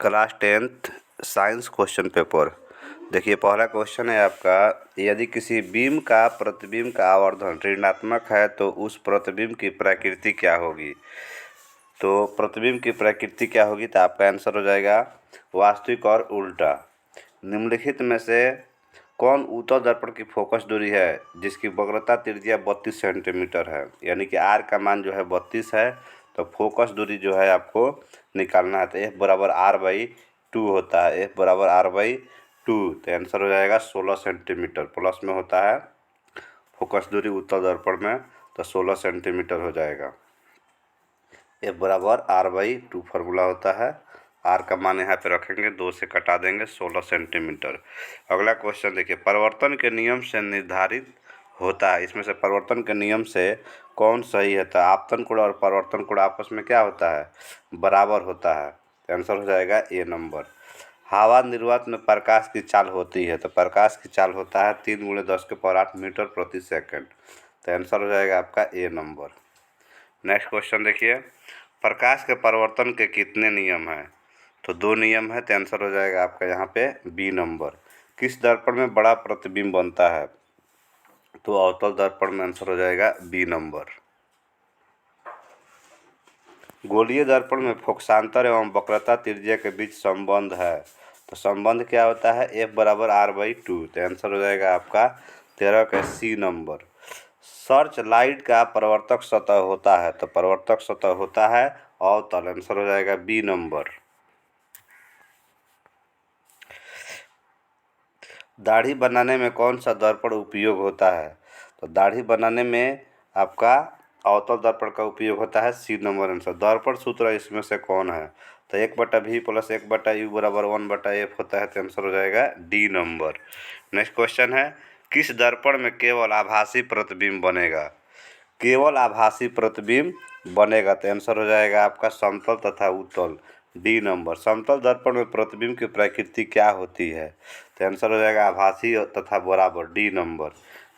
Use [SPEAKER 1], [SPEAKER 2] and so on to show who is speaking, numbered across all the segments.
[SPEAKER 1] Class 10th science question paper. देखिए पहला question है आपका, यदि किसी बीम का प्रतिबिंब का आवर्धन ऋणात्मक है तो उस प्रतिबिंब की प्रकृति क्या होगी। तो प्रतिबिंब की प्रकृति क्या होगी, तो आपका आंसर हो जाएगा वास्तविक और उल्टा। निम्नलिखित में से कौन उत्तल दर्पण की फोकस दूरी है जिसकी वक्रता त्रिज्या 32 सेंटीमीटर है, यानी कि आर का मान जो है 32 है, तो फोकस दूरी जो है आपको निकालना है। तो एफ बराबर r/2 होता है, एफ बराबर r/2, तो आंसर हो जाएगा 16 सेंटीमीटर। प्लस में होता है फोकस दूरी उत्तल दर्पण में, तो 16 सेंटीमीटर हो जाएगा। एफ बराबर r/2 फार्मूला होता है। आर का मान यहाँ पे रखेंगे, 2 से कटा देंगे, 16 सेंटीमीटर। अगला क्वेश्चन देखिए, परिवर्तन के नियम से निर्धारित होता है, इसमें से परिवर्तन के नियम से कौन सही है। तो आपतन कोण और परिवर्तन कोण आपस में क्या होता है, बराबर होता है। तो आंसर हो जाएगा ए नंबर। हवा निर्वात में प्रकाश की चाल होती है, तो प्रकाश की चाल होता है 3 × 10⁸ मीटर प्रति सेकंड। तो आंसर हो जाएगा आपका ए नंबर। नेक्स्ट क्वेश्चन देखिए, प्रकाश के परिवर्तन के कितने नियम हैं। तो 2 नियम है, तो आंसर हो जाएगा आपका यहाँ पे बी नंबर। किस दर्पण में बड़ा प्रतिबिंब बनता है, तो अवतल दर्पण में आंसर हो जाएगा बी नंबर। गोलीय दर्पण में फोकसांतर एवं वक्रता त्रिज्या के बीच संबंध है, तो संबंध क्या होता है, एफ बराबर r/2। तो आंसर हो जाएगा आपका 13 का सी नंबर। सर्च लाइट का परावर्तक सतह होता है, तो परावर्तक सतह होता है अवतल, आंसर हो जाएगा बी नंबर। दाढ़ी बनाने में कौन सा दर्पण उपयोग होता है, तो दाढ़ी बनाने में आपका अवतल दर्पण का उपयोग होता है, सी नंबर आंसर। दर्पण सूत्र इसमें से कौन है, तो 1/v + 1/u बराबर 1/f होता है, तो आंसर हो जाएगा डी नंबर। नेक्स्ट क्वेश्चन है, किस दर्पण में केवल आभासी प्रतिबिंब बनेगा। केवल आभासी प्रतिबिंब बनेगा, तो आंसर हो जाएगा आपका समतल तथा उत्तल, डी नंबर। समतल दर्पण में प्रतिबिंब की प्रकृति क्या होती है, तो आंसर हो जाएगा आभासी तथा बराबर, डी नंबर।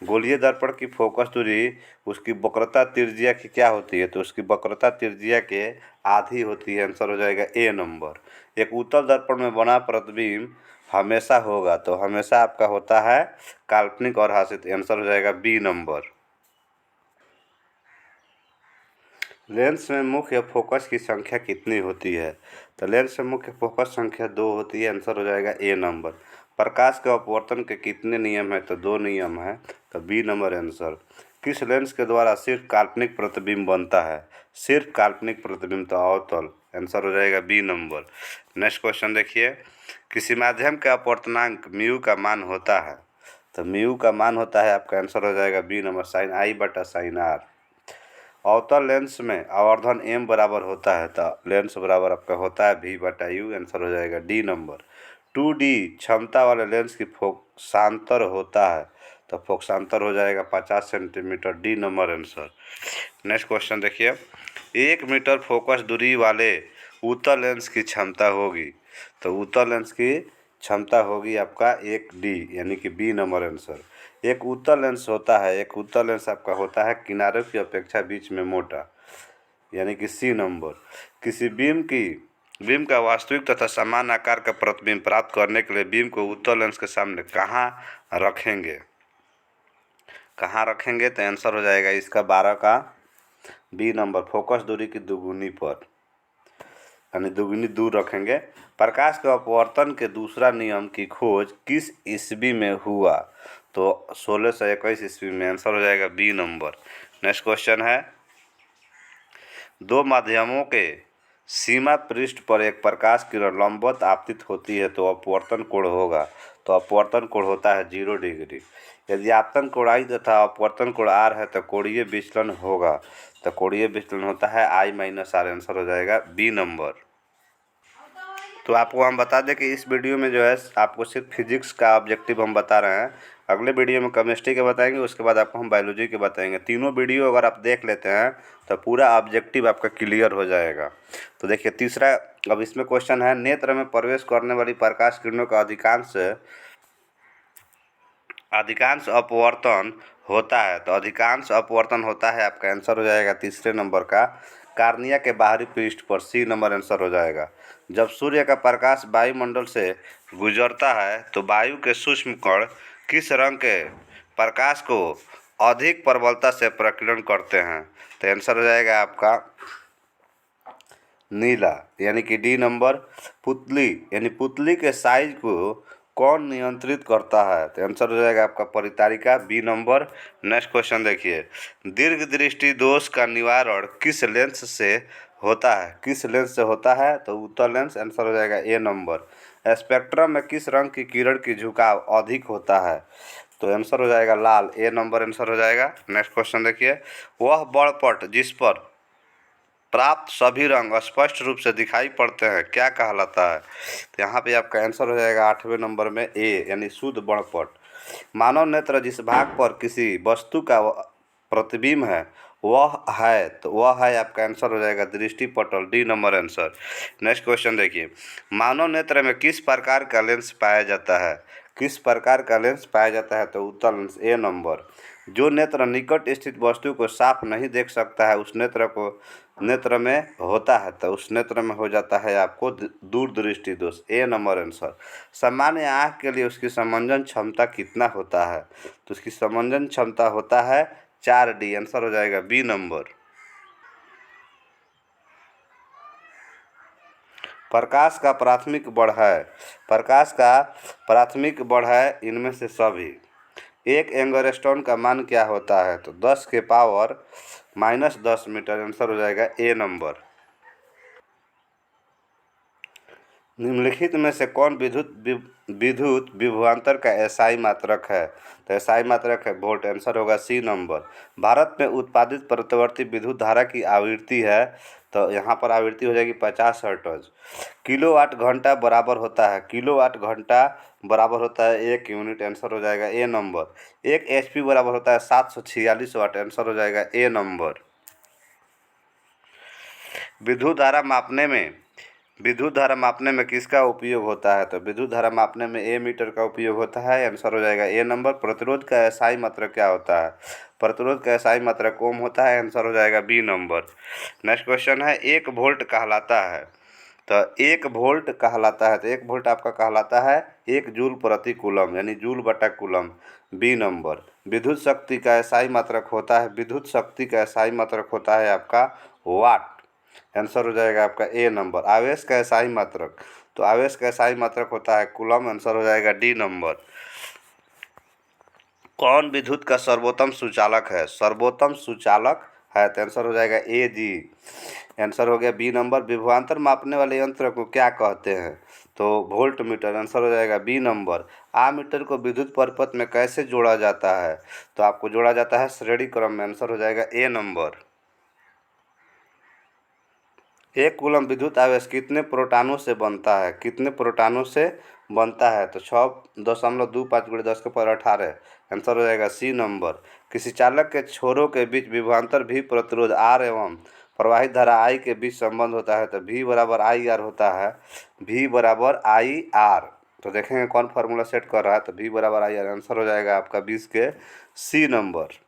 [SPEAKER 1] गोलीय दर्पण की फोकस दूरी उसकी वक्रता त्रिज्या की क्या होती है, तो उसकी वक्रता त्रिज्या के आधी होती है, आंसर हो जाएगा ए नंबर। एक उत्तल दर्पण में बना प्रतिबिंब हमेशा होगा, तो हमेशा आपका होता है काल्पनिक और हासित, आंसर हो जाएगा बी नंबर। लेंस में मुख्य फोकस की संख्या कितनी होती है, तो लेंस में मुख्य फोकस संख्या 2 होती है, आंसर हो जाएगा ए नंबर। प्रकाश के अपवर्तन के कितने नियम हैं, तो 2 नियम हैं, तो बी नंबर आंसर। किस लेंस के द्वारा सिर्फ काल्पनिक प्रतिबिंब बनता है, सिर्फ काल्पनिक प्रतिबिंब, तो अवतल, आंसर हो जाएगा बी नंबर। नेक्स्ट क्वेश्चन देखिए, किसी माध्यम का अपवर्तनांक म्यू का मान होता है, तो म्यू का मान होता है आपका, आंसर हो जाएगा B number, sin I/sin R। अवतल लेंस में आवर्धन m बराबर होता है, तो लेंस बराबर आपका होता है v/u, आंसर हो जाएगा डी नंबर। 2D क्षमता वाले लेंस की फोकसांतर होता है, तो फोकसांतर हो जाएगा 50 centimetre, D number answer. Next question देखिए, 1 मीटर फोकस दूरी वाले उत्तल लेंस की क्षमता होगी, तो उत्तल लेंस की क्षमता होगी आपका 1D, यानी कि बी नंबर आंसर। एक उत्तल लेंस होता है, एक उत्तल लेंस आपका होता है किनारों की अपेक्षा बीच में मोटा, यानी कि सी नंबर। किसी बीम का वास्तविक तथा समान आकार का प्रतिबिंब प्राप्त करने के लिए बीम को उत्तल लेंस के सामने कहाँ रखेंगे, कहाँ रखेंगे, तो आंसर हो जाएगा इसका 12 का बी नंबर, फोकस दूरी की दुगुनी पर, यानी दुगुनी दूर रखेंगे। प्रकाश के अपवर्तन के दूसरा नियम की खोज किस ईस्वी में हुआ, तो 1621 ईस्वी में, आंसर हो जाएगा बी नंबर। नेक्स्ट क्वेश्चन है, दो माध्यमों के सीमा पृष्ठ पर एक प्रकाश किरण लंबवत आपतित होती है, तो अपवर्तन कोण होगा, तो अपवर्तन कोण होता है 0 डिग्री। यदि आपतन कोण I तथा अपवर्तन कोण R है, तो कोणीय विचलन होगा, तो कोणीय विचलन होता है I-R, आंसर हो जाएगा बी नंबर। तो आपको हम बता दें कि इस वीडियो में जो है आपको सिर्फ फिजिक्स का ऑब्जेक्टिव हम बता रहे हैं। अगले वीडियो में केमिस्ट्री के बताएंगे, उसके बाद आपको हम बायोलॉजी के बताएंगे। तीनों वीडियो अगर आप देख लेते हैं तो पूरा ऑब्जेक्टिव आपका क्लियर हो जाएगा। तो देखिए तीसरा, अब इसमें क्वेश्चन है, नेत्र में प्रवेश करने वाली प्रकाश किरणों का अधिकांश अपवर्तन होता है, तो अधिकांश अपवर्तन होता है आपका, आंसर हो जाएगा तीसरे नंबर का कार्निया के बाहरी पृष्ठ पर, सी नंबर आंसर हो जाएगा। जब सूर्य का प्रकाश वायुमंडल से गुजरता है तो वायु के सूक्ष्म कण किस रंग के प्रकाश को अधिक प्रबलता से प्रकीर्णन करते हैं? तो आंसर हो जाएगा आपका नीला, यानी कि डी नंबर। पुतली यानी पुतली के साइज को कौन नियंत्रित करता है? तो आंसर हो जाएगा आपका परितारिका, बी नंबर। नेक्स्ट क्वेश्चन देखिए, दीर्घ दृष्टि दोष का निवारण किस लेंस से होता है? किस लेंस से होता है? तो उत्तल लेंस। आंसर हो जाएगा ए नंबर। स्पेक्ट्रम में किस रंग की किरण की झुकाव अधिक होता है? तो आंसर हो जाएगा लाल, ए नंबर आंसर हो जाएगा। नेक्स्ट क्वेश्चन देखिए, वह बड़पट जिस पर प्राप्त सभी रंग स्पष्ट रूप से दिखाई पड़ते हैं क्या कहलाता है? तो यहाँ पे आपका आंसर हो जाएगा 8वें नंबर में ए, यानी शुद्ध वर्णपट। मानव नेत्र जिस भाग पर किसी वस्तु का प्रतिबिंब है वह है, तो वह है आपका आंसर हो जाएगा दृष्टिपटल, D number answer. Next question देखिए, मानव नेत्र में किस प्रकार का लेंस पाया जाता है? किस प्रकार का लेंस पाया जाता है? तो उत्तल लेंस, ए नंबर। जो नेत्र निकट स्थित वस्तु को साफ नहीं देख सकता है उस नेत्र में होता है, तो उस नेत्र में हो जाता है आपको दूरदृष्टि दोष, ए नंबर आंसर। सामान्य आँख के लिए उसकी समंजन क्षमता कितना होता है? तो उसकी समंजन क्षमता होता है 4D, आंसर हो जाएगा बी नंबर। प्रकाश का प्राथमिक बड़ है, प्रकाश का प्राथमिक बड़ है इनमें से सभी। एक एंगस्ट्रॉन का मान क्या होता है? तो 10 के पावर -10 मीटर, आंसर हो जाएगा ए नंबर। निम्नलिखित में से कौन विद्युत विभवांतर का एसआई मात्रक है? तो एसआई मात्रक है वोल्ट, आंसर होगा सी नंबर। भारत में उत्पादित प्रतिवर्ती विद्युत धारा की आवृत्ति है, तो यहाँ पर आवृत्ति हो जाएगी 50 हर्ट्ज। किलोवाट घंटा बराबर होता है, किलोवाट घंटा बराबर होता है 1 यूनिट, आंसर हो जाएगा ए नंबर। 1 एचपी बराबर होता है 746 वाट, आंसर हो जाएगा ए नंबर। विद्युत धारा मापने में विद्युत धारा मापने में किसका उपयोग होता है? तो विद्युत धारा मापने में ए मीटर का उपयोग होता है, आंसर हो जाएगा ए नंबर। प्रतिरोध का एसआई मात्रक क्या होता है? प्रतिरोध का एसआई मात्रक ओम होता है, आंसर हो जाएगा बी नंबर। नेक्स्ट क्वेश्चन है, 1 वोल्ट कहलाता है? तो 1 वोल्ट कहलाता है, तो 1 वोल्ट आपका कहलाता है 1 जूल प्रति कूलम, यानी जूल बटा कूलम, बी नंबर। विद्युत शक्ति का एसआई मात्रक होता है, विद्युत शक्ति का एसआई मात्रक होता है आपका वाट, आंसर हो जाएगा आपका ए नंबर। आवेश का एसआई मात्रक, तो आवेश का एसआई मात्रक होता है कूलम, आंसर हो जाएगा डी नंबर। कौन विद्युत का सर्वोत्तम सुचालक है? सर्वोत्तम सुचालक है, तो आंसर हो जाएगा ए जी, आंसर हो गया बी नंबर। विभवांतर मापने वाले यंत्र को क्या कहते हैं? तो वोल्ट मीटर, आंसर हो जाएगा बी नंबर। आमीटर को विद्युत परिपथ में कैसे जोड़ा जाता है? तो आपको जोड़ा जाता है श्रेणी क्रम में, आंसर हो जाएगा ए नंबर। 1 कूलम विद्युत आवेश कितने प्रोटॉनों से बनता है? कितने प्रोटॉनों से बनता है? तो 6.25 × 10⁻18, आंसर हो जाएगा सी नंबर। किसी चालक के छोरों के बीच विभवांतर भी प्रतिरोध आर एवं प्रवाहित धारा आई के बीच संबंध होता है, तो V बराबर आई आर होता है, V बराबर आई आर। तो देखेंगे कौन फार्मूला सेट कर रहा है, तो V बराबर आई आर, आंसर हो जाएगा आपका 20 के सी नंबर।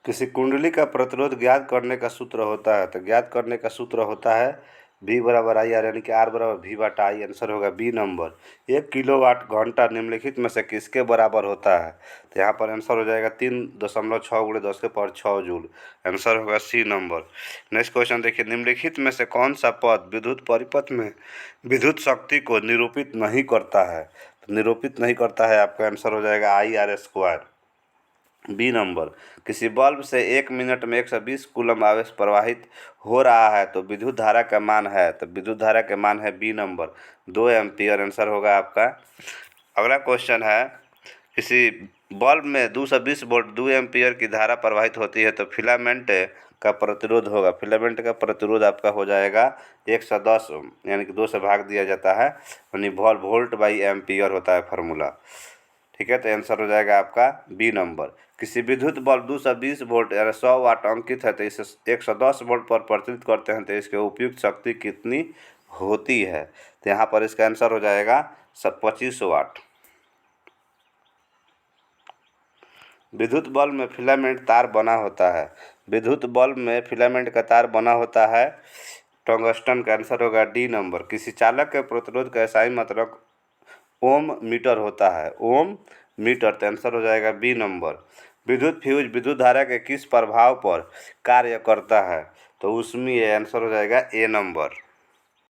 [SPEAKER 1] किसी कुंडली का प्रतिरोध ज्ञात करने का सूत्र होता है, तो ज्ञात करने का सूत्र होता है V बराबर आई आर, यानी कि R बराबर V बटा आई, आंसर होगा बी नंबर। 1 किलोवाट घंटा निम्नलिखित में से किसके बराबर होता है? तो यहाँ पर आंसर हो जाएगा 3.6 × 10⁻⁴ जूल, आंसर होगा सी नंबर। नेक्स्ट क्वेश्चन देखिए, निम्नलिखित में से कौन सा पद विद्युत परिपथ में विद्युत शक्ति को निरूपित नहीं करता है? तो निरूपित नहीं करता है, आपका आंसर हो जाएगा IR², बी नंबर। किसी बल्ब से 1 मिनट में 120 कूलम आवेश प्रवाहित हो रहा है तो विद्युत धारा का मान है? तो विद्युत धारा का मान है बी नंबर 2 एम्पियर, आंसर होगा आपका। अगला क्वेश्चन है, किसी बल्ब में 220 वोल्ट 2 एम्पियर की धारा प्रवाहित होती है तो फिलामेंट का प्रतिरोध होगा, फिलामेंट का प्रतिरोध आपका हो जाएगा 110, यानी कि 2 से भाग दिया जाता है, यानी वोल्ट बाई एम्पियर होता है फार्मूला। ठीक है, तो आंसर हो जाएगा आपका बी नंबर। किसी विद्युत बल्ब 220 वोल्ट या 100 वाट अंकित है तो इसे 110 वोल्ट पर परिवर्तित करते हैं तो इसके उपयुक्त शक्ति कितनी होती है? तो यहाँ पर इसका आंसर हो जाएगा 25 वाट। विद्युत बल्ब में फिलामेंट तार बना होता है। विद्युत बल्ब में फिलामेंट का तार बना होता है टंगस्टन का आंसर होगा डी नंबर। किसी चालक के प्रतिरोध का SI मात्रक ओम मीटर होता है। ओम मीटर, तो आंसर हो जाएगा बी नंबर। विद्युत फ्यूज विद्युत धारा के किस प्रभाव पर कार्य करता है? तो उसमें ये आंसर हो जाएगा ए नंबर।